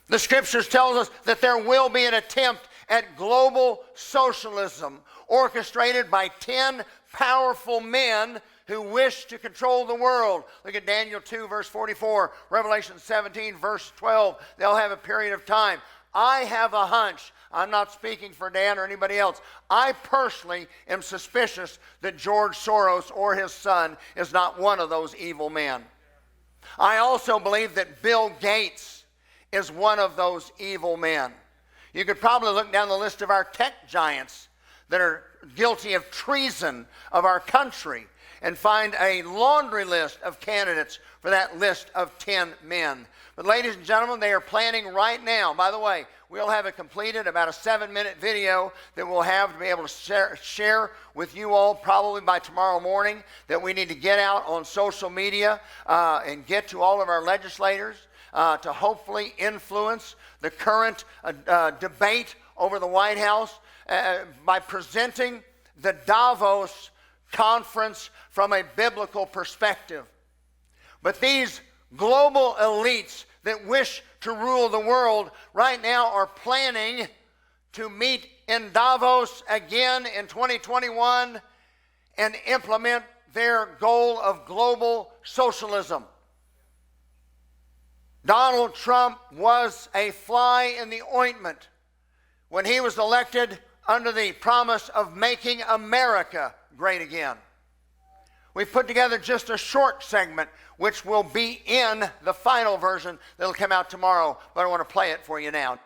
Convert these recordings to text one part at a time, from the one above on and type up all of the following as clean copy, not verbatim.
The scriptures tell us that there will be an attempt at global socialism orchestrated by 10 powerful men who wish to control the world. Look at Daniel 2, verse 44, Revelation 17, verse 12. They'll have a period of time. I have a hunch. I'm not speaking for Dan or anybody else. I personally am suspicious that George Soros or his son is not one of those evil men. I also believe that Bill Gates is one of those evil men. You could probably look down the list of our tech giants that are guilty of treason of our country and find a laundry list of candidates for that list of 10 men. But ladies and gentlemen, they are planning right now. By the way, we'll have it completed, about a 7-minute video that we'll have to be able to share with you all probably by tomorrow morning, that we need to get out on social media and get to all of our legislators to hopefully influence the current debate over the White House by presenting the Davos conference from a biblical perspective. But these global elites that wish to rule the world right now are planning to meet in Davos again in 2021 and implement their goal of global socialism. Donald Trump was a fly in the ointment when he was elected under the promise of making America great again. We've put together just a short segment which will be in the final version that'll come out tomorrow, but I want to play it for you now.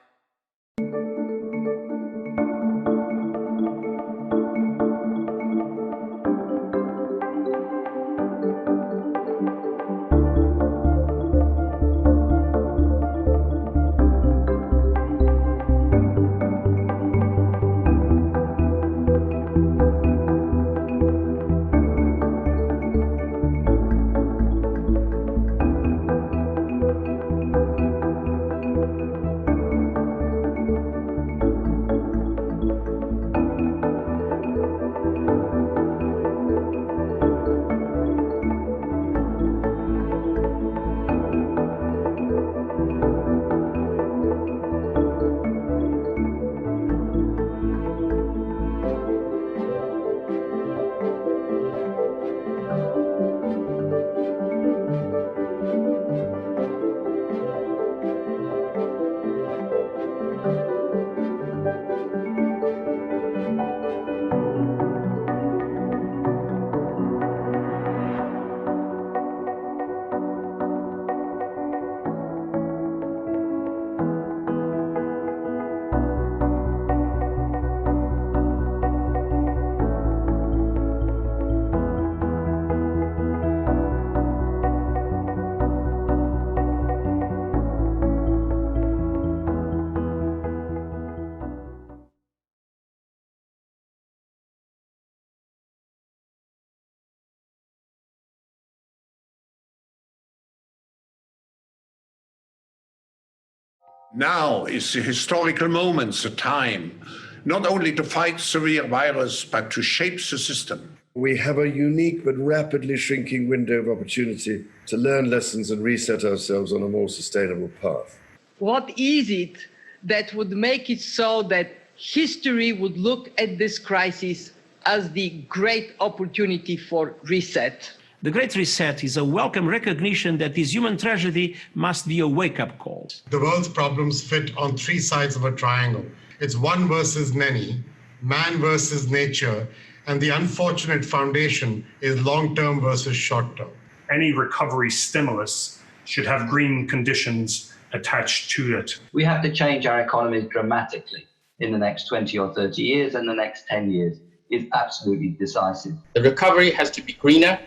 Now is the historical moment, the time, not only to fight severe virus, but to shape the system. We have a unique but rapidly shrinking window of opportunity to learn lessons and reset ourselves on a more sustainable path. What is it that would make it so that history would look at this crisis as the great opportunity for reset? The Great Reset is a welcome recognition that this human tragedy must be a wake-up call. The world's problems fit on three sides of a triangle. It's one versus many, man versus nature, and the unfortunate foundation is long-term versus short-term. Any recovery stimulus should have green conditions attached to it. We have to change our economy dramatically in the next 20 or 30 years, and the next 10 years is absolutely decisive. The recovery has to be greener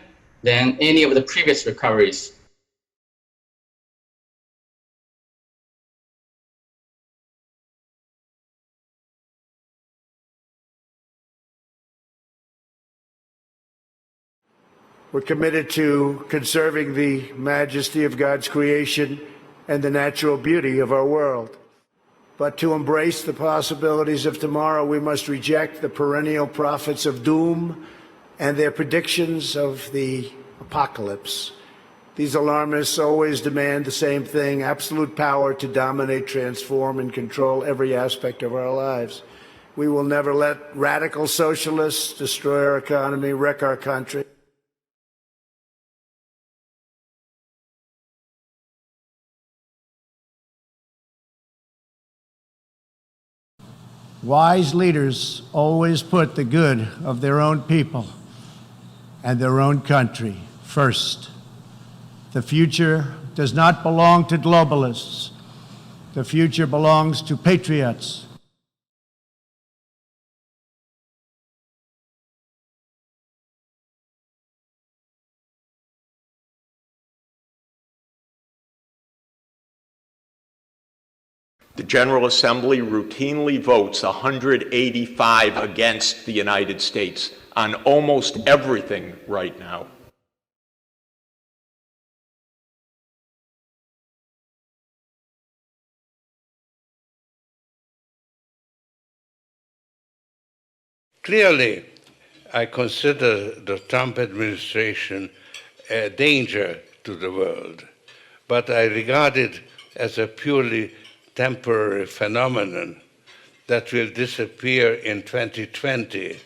than any of the previous recoveries. We're committed to conserving the majesty of God's creation and the natural beauty of our world. But to embrace the possibilities of tomorrow, we must reject the perennial prophets of doom and their predictions of the apocalypse. These alarmists always demand the same thing: absolute power to dominate, transform, and control every aspect of our lives. We will never let radical socialists destroy our economy, wreck our country. Wise leaders always put the good of their own people and their own country first. The future does not belong to globalists. The future belongs to patriots. The General Assembly routinely votes 185 against the United States on almost everything right now. Clearly, I consider the Trump administration a danger to the world, but I regard it as a purely temporary phenomenon that will disappear in 2020.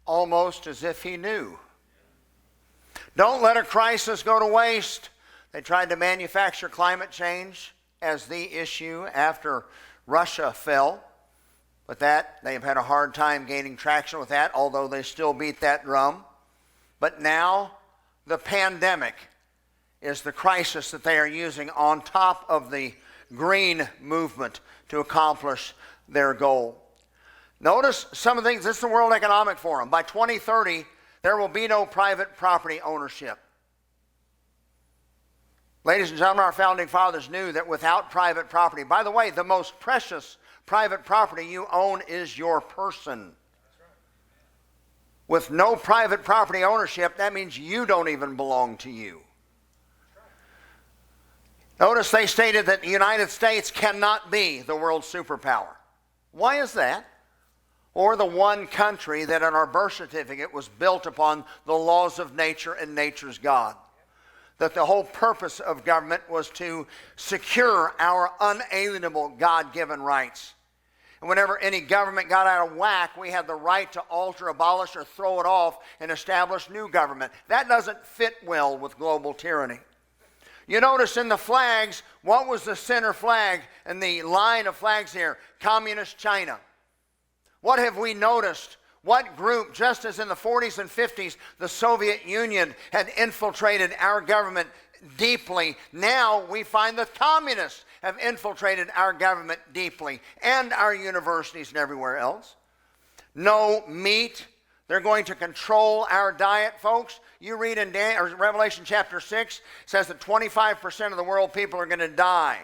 Almost as if he knew. Don't let a crisis go to waste. They tried to manufacture climate change as the issue after Russia fell. With that, they've had a hard time gaining traction with that, although they still beat that drum. But now, the pandemic is the crisis that they are using on top of the green movement to accomplish their goal. Notice some of the things. This is the World Economic Forum. By 2030, there will be no private property ownership. Ladies and gentlemen, our founding fathers knew that without private property, by the way, the most precious private property you own is your person. With no private property ownership, that means you don't even belong to you. Notice they stated that the United States cannot be the world superpower. Why is that? Or the one country that in our birth certificate was built upon the laws of nature and nature's God. That the whole purpose of government was to secure our unalienable God-given rights. And whenever any government got out of whack, we had the right to alter, abolish, or throw it off and establish new government. That doesn't fit well with global tyranny. You notice in the flags, what was the center flag in the line of flags here? Communist China. What have we noticed? What group, just as in the 40s and 50s, the Soviet Union had infiltrated our government deeply, now we find the communists have infiltrated our government deeply and our universities and everywhere else. No meat. They're going to control our diet, folks. You read in Revelation chapter 6, it says that 25% of the world people are going to die.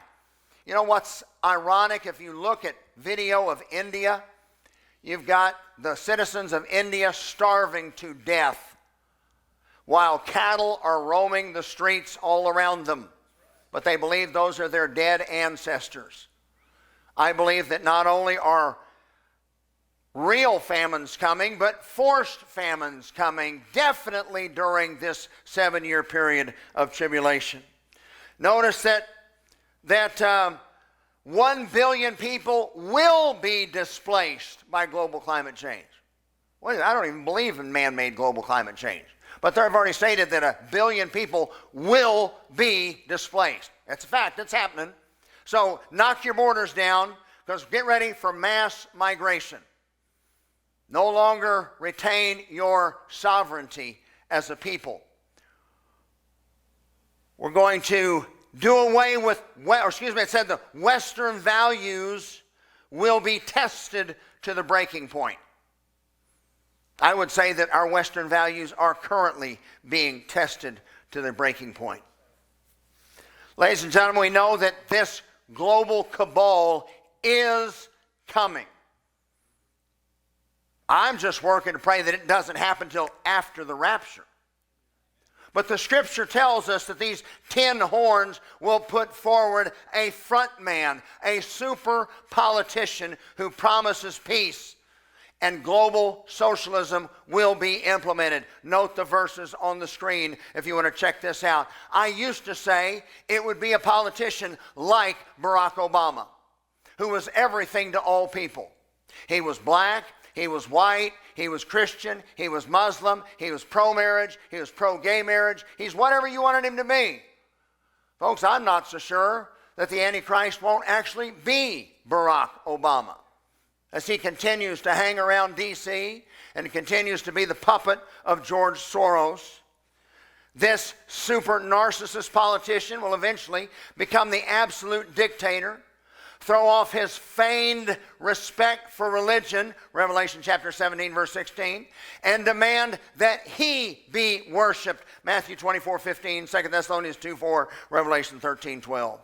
You know what's ironic? If you look at video of India, you've got the citizens of India starving to death while cattle are roaming the streets all around them. But they believe those are their dead ancestors. I believe that not only are real famines coming, but forced famines coming, definitely during this 7-year period of tribulation. Notice that 1 billion people will be displaced by global climate change. Well, I don't even believe in man-made global climate change. But they've already stated that 1 billion people will be displaced. That's a fact. It's happening. So knock your borders down, because get ready for mass migration. No longer retain your sovereignty as a people. We're going to do away with, it said the Western values will be tested to the breaking point. I would say that our Western values are currently being tested to the breaking point. Ladies and gentlemen, we know that this global cabal is coming. I'm just working to pray that it doesn't happen until after the rapture. But the scripture tells us that these 10 horns will put forward a front man, a super politician who promises peace. and global socialism will be implemented. Note the verses on the screen if you want to check this out. I used to say it would be a politician like Barack Obama, who was everything to all people. He was black, he was white, he was Christian, he was Muslim, he was pro-marriage, he was pro-gay marriage. He's whatever you wanted him to be. Folks, I'm not so sure that the Antichrist won't actually be Barack Obama, as he continues to hang around D.C. and continues to be the puppet of George Soros. This super narcissist politician will eventually become the absolute dictator, throw off his feigned respect for religion, Revelation chapter 17, verse 16, and demand that he be worshiped, Matthew 24:15, 2 Thessalonians 2:4, Revelation 13:12.